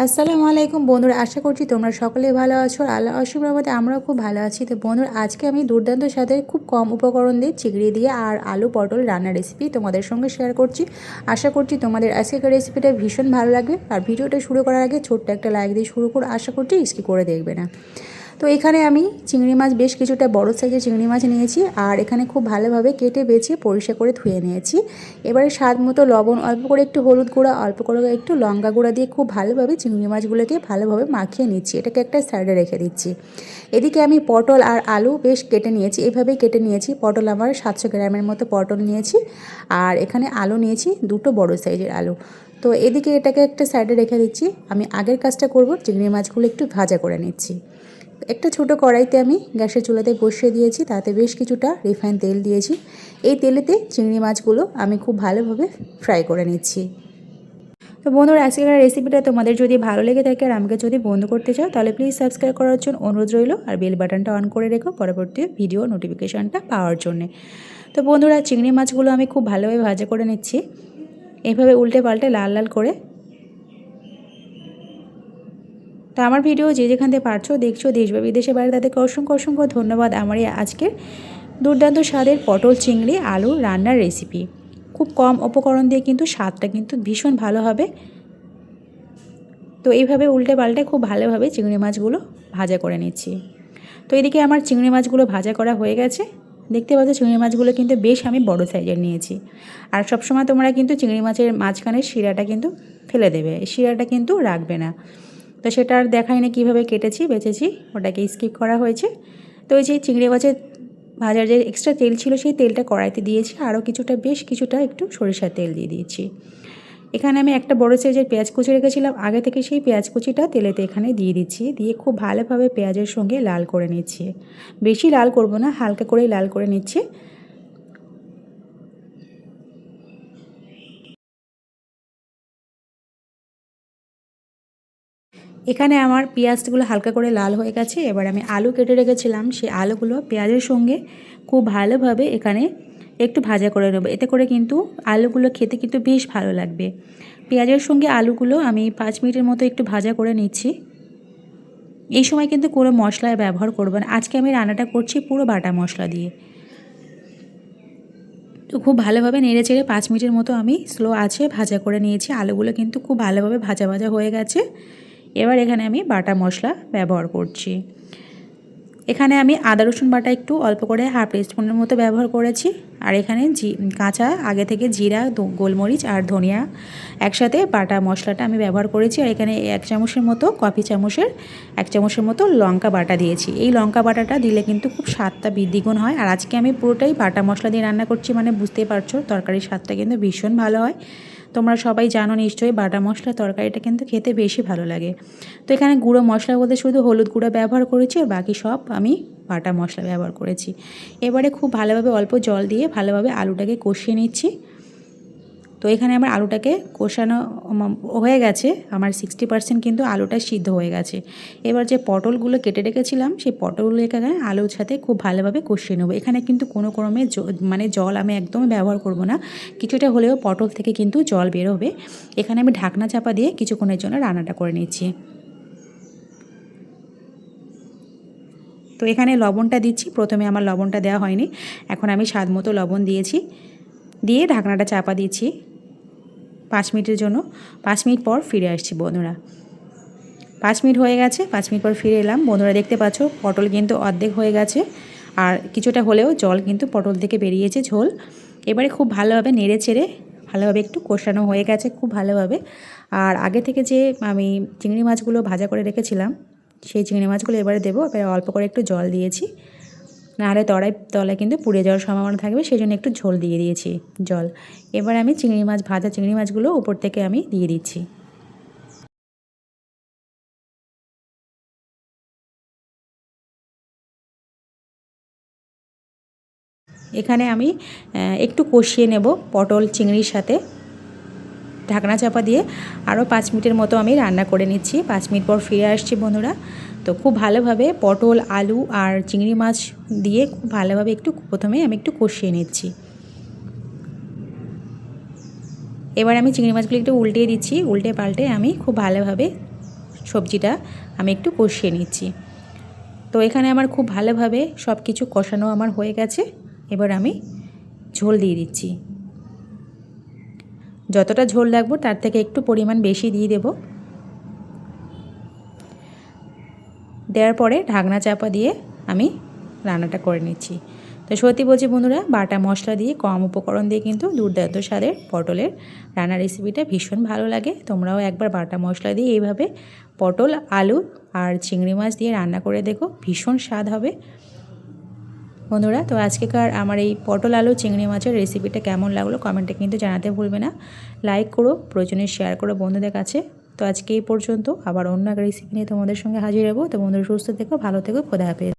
আসসালামু আলাইকুম বন্ধুরা, আশা করছি তোমরা সকলেই ভালো আছো। আর আল্লাহ অসীম রহমতে আমরাও খুব ভালো আছি। তো বন্ধুরা, আজকে আমি দুর্দান্ত স্বাদের খুব কম উপকরণ দিয়ে চিংড়ি দিয়ে আর আলু পটল রান্নার রেসিপি তোমাদের সঙ্গে শেয়ার করছি। আশা করছি তোমাদের আজকের রেসিপিটা ভীষণ ভালো লাগবে। আর ভিডিওটা শুরু করার আগে ছোট্ট একটা লাইক দিয়ে শুরু করো, আশা করছি স্কিপ করে দেখবে না। তো এখানে আমি চিংড়ি মাছ বেশ কিছুটা বড় সাইজের চিংড়ি মাছ নিয়েছি, আর এখানে খুব ভালোভাবে কেটে বেছে পরিষ্কার করে ধুয়ে নিয়েছি। এবারে স্বাদ মতো লবণ, অল্প করে একটু হলুদ গুঁড়া, অল্প করে একটু লঙ্কা গুঁড়া দিয়ে খুব ভালোভাবে চিংড়ি মাছগুলোকে ভালোভাবে মাখিয়ে নিচ্ছি। এটাকে একটা সাইডে রেখে দিচ্ছি। এদিকে আমি পটল আর আলু বেশ কেটে নিয়েছি, এভাবেই কেটে নিয়েছি। পটল আমার 700 গ্রামের মতো পটল নিয়েছি, আর এখানে আলু নিয়েছি দুটো বড় সাইজের আলু। তো এদিকে এটাকে একটা সাইডে রেখে দিচ্ছি। আমি আগের কাজটা করব, চিংড়ি মাছগুলো একটু ভাজা করে নিচ্ছি। একটা ছোট কড়াইতে আমি গ্যাসের চুলাতে বসিয়ে দিয়েছি, তাতে বেশ কিছুটা রিফাইন তেল দিয়েছি। এই তেলেতে চিংড়ি মাছগুলো আমি খুব ভালোভাবে ফ্রাই করে নিচ্ছি। তো বন্ধুরা, আজকের রেসিপিটা তোমাদের যদি ভালো লেগে থাকে আর আমাকে যদি বন্ধু করতে চাও, তাহলে প্লিজ সাবস্ক্রাইব করার জন্য অনুরোধ রইল, আর বেল বাটনটা অন করে রেখো পরবর্তী ভিডিও নোটিফিকেশানটা পাওয়ার জন্যে। তো বন্ধুরা, চিংড়ি মাছগুলো আমি খুব ভালোভাবে ভাজা করে নিচ্ছি, এইভাবে উল্টে পাল্টে লাল লাল করে। তো আমার ভিডিও যে যেখান থেকে পারছো দেখছো, দেশ বা বিদেশে বাইরে, তাদেরকে অসংখ্য অসংখ্য ধন্যবাদ। আমার এই আজকের দুর্দান্ত স্বাদের পটল চিংড়ি আলু রান্নার রেসিপি খুব কম উপকরণ দিয়ে কিন্তু স্বাদটা কিন্তু ভীষণ ভালো হবে। তো এইভাবে উল্টে পাল্টে খুব ভালোভাবে চিংড়ি মাছগুলো ভাজা করে নিচ্ছি। তো এদিকে আমার চিংড়ি মাছগুলো ভাজা করা হয়ে গেছে। দেখতে পাচ্ছ চিংড়ি মাছগুলো কিন্তু বেশ আমি বড় সাইজের নিয়েছি। আর সবসময় তোমরা কিন্তু চিংড়ি মাছের মাঝখানের শিরাটা কিন্তু ফেলে দেবে, শিরাটা কিন্তু রাখবে না। তো সেটা আর দেখাই না কীভাবে কেটেছি বেছেছি, ওটাকে স্কিপ করা হয়েছে। তো ওই যে চিংড়ি মাছের ভাজার যে এক্সট্রা তেল ছিল, সেই তেলটা কড়াইতে দিয়েছি, আরও কিছুটা বেশ কিছুটা একটু সরিষার তেল দিয়ে দিয়েছি। এখানে আমি একটা বড় সাইজের পেঁয়াজ কুচি রেখেছিলাম আগে থেকে, সেই পেঁয়াজ কুচিটা তেলেতে এখানে দিয়ে দিচ্ছি। দিয়ে খুব ভালোভাবে পেঁয়াজের সঙ্গে লাল করে নিচ্ছি। বেশি লাল করব না, হালকা করেই লাল করে নিচ্ছি। এখানে আমার পেঁয়াজগুলো হালকা করে লাল হয়ে গেছে। এবার আমি আলু কেটে রেখেছিলাম, সেই আলুগুলো পেঁয়াজের সঙ্গে খুব ভালোভাবে এখানে একটু ভাজা করে নেব। এতে করে কিন্তু আলুগুলো খেতে কিন্তু বেশ ভালো লাগবে। পেঁয়াজের সঙ্গে আলুগুলো আমি 5 মিনিটের মতো একটু ভাজা করে নিচ্ছি। এই সময় কিন্তু কোনো মশলা ব্যবহার করব না, আজকে আমি রান্নাটা করছি পুরো বাটা মশলা দিয়ে। তো খুব ভালোভাবে নেড়ে চেড়ে 5 মিনিটের মতো আমি স্লো আঁচে ভাজা করে নিয়েছি। আলুগুলো কিন্তু খুব ভালোভাবে ভাজা ভাজা হয়ে গেছে। এবার এখানে আমি বাটা মশলা ব্যবহার করছি। এখানে আমি আদা রসুন বাটা একটু অল্প করে হাফ টিস্পুনের মতো ব্যবহার করেছি। আর এখানে কাঁচা আগে থেকে জিরা, গোলমরিচ আর ধনিয়া একসাথে বাটা মশলাটা আমি ব্যবহার করেছি। আর এখানে 1 চামচের মতো, কফি চামচের 1 চামচের মতো লঙ্কা বাটা দিয়েছি। এই লঙ্কা বাটাটা দিলে কিন্তু খুব স্বাদটা দ্বিগুণ হয়। আর আজকে আমি পুরোটাই বাটা মশলা দিয়ে রান্না করছি, মানে বুঝতেই পারছো তরকারির স্বাদটা কিন্তু ভীষণ ভালো হয়। তোমরা সবাই জানো নিশ্চয়ই, বাটা মশলা তরকারিটা কিন্তু খেতে বেশি ভালো লাগে। তো এখানে গুঁড়ো মশলা বলতে শুধু হলুদ গুঁড়ো ব্যবহার করেছি, আর বাকি সব আমি বাটা মশলা ব্যবহার করেছি। এবারে খুব ভালোভাবে অল্প জল দিয়ে ভালোভাবে আলুটাকে কষিয়ে নিচ্ছি। তো এখানে আমার আলুটাকে কষানো হয়ে গেছে, আমার 60% কিন্তু আলুটা সিদ্ধ হয়ে গেছে। এবার যে পটলগুলো কেটে রেখেছিলাম, সেই পটলগুলো এখানে আলুর সাথে খুব ভালোভাবে কষিয়ে নেবো। এখানে কিন্তু কোনো ক্রমে মানে জল আমি একদমই ব্যবহার করব না, কিছুটা হলেও পটল থেকে কিন্তু জল বেরোবে। এখানে আমি ঢাকনা চাপা দিয়ে কিছুক্ষণের জন্য রান্নাটা করে নিচ্ছি। তো এখানে লবণটা দিচ্ছি, প্রথমে আমার লবণটা দেওয়া হয়নি, এখন আমি স্বাদ মতো লবণ দিয়েছি। দিয়ে ঢাকনাটা চাপা দিচ্ছি 5 মিনিটের জন্য। 5 মিনিট পর ফিরে আসছি বন্ধুরা। 5 মিনিট হয়ে গেছে, 5 মিনিট পর ফিরে এলাম। বন্ধুরা দেখতে পাচ্ছ পটল কিন্তু অর্ধেক হয়ে গেছে, আর কিছুটা হলেও জল কিন্তু পটল থেকে বেরিয়েছে, ঝোল। এবারে খুব ভালোভাবে নেড়ে চেড়ে ভালোভাবে একটু কষানো হয়ে গেছে খুব ভালোভাবে। আর আগে থেকে যে আমি চিংড়ি মাছগুলো ভাজা করে রেখেছিলাম, সেই চিংড়ি মাছগুলো এবারে দেবো। এবারে অল্প করে একটু জল দিয়েছি, নাহলে তলায় কিন্তু পুড়ে যাওয়ার সম্ভাবনা থাকবে, সেই জন্য একটু ঝোল দিয়ে দিয়েছি জল। এবার আমি ভাজা চিংড়ি মাছগুলো উপর থেকে আমি দিয়ে দিচ্ছি। এখানে আমি একটু কষিয়ে নেব পটল চিংড়ির সাথে। ঢাকনা চাপা দিয়ে আরও 5 মিনিটের মতো আমি রান্না করে নিচ্ছি। 5 মিনিট পর ফিরে আসছি বন্ধুরা। তো খুব ভালোভাবে পটল, আলু আর চিংড়ি মাছ দিয়ে খুব ভালোভাবে প্রথমে আমি একটু কষিয়ে নিচ্ছি। এবার আমি চিংড়ি মাছগুলো একটু উল্টিয়ে দিচ্ছি, উল্টে পাল্টে আমি খুব ভালোভাবে সবজিটা আমি একটু কষিয়ে নিচ্ছি। তো এখানে আমার খুব ভালোভাবে সব কিছু কষানো আমার হয়ে গেছে। এবার আমি ঝোল দিয়ে দিচ্ছি। যতটা ঝোল রাখবো তার থেকে একটু পরিমাণ বেশি দিয়ে দেব। দেওয়ার পরে ঢাকনা চাপা দিয়ে আমি রান্নাটা করে নিচ্ছি। তো সত্যি বলছি বন্ধুরা, বাটা মশলা দিয়ে কম উপকরণ দিয়ে কিন্তু দুর্দান্ত স্বাদের পটলের রান্না রেসিপিটা ভীষণ ভালো লাগে। তোমরাও একবার বাটা মশলা দিয়ে এইভাবে পটল, আলু আর চিংড়ি মাছ দিয়ে রান্না করে দেখো, ভীষণ স্বাদ হবে বন্ধুরা। তো আজকেকার আমার এই পটল আলু চিংড়ি মাছের রেসিপিটা কেমন লাগলো কমেন্টে কিন্তু জানাতে ভুলবে না। লাইক করো, প্রয়োজনে শেয়ার করো বন্ধুদের কাছে। তো আজকে এই পর্যন্ত, আবার অন্য এক রেসিপি নিয়ে তোমাদের সঙ্গে হাজির হবো। তো বন্ধুরা সুস্থ থেকো, ভালো থেকো, খোদা হাফেজ।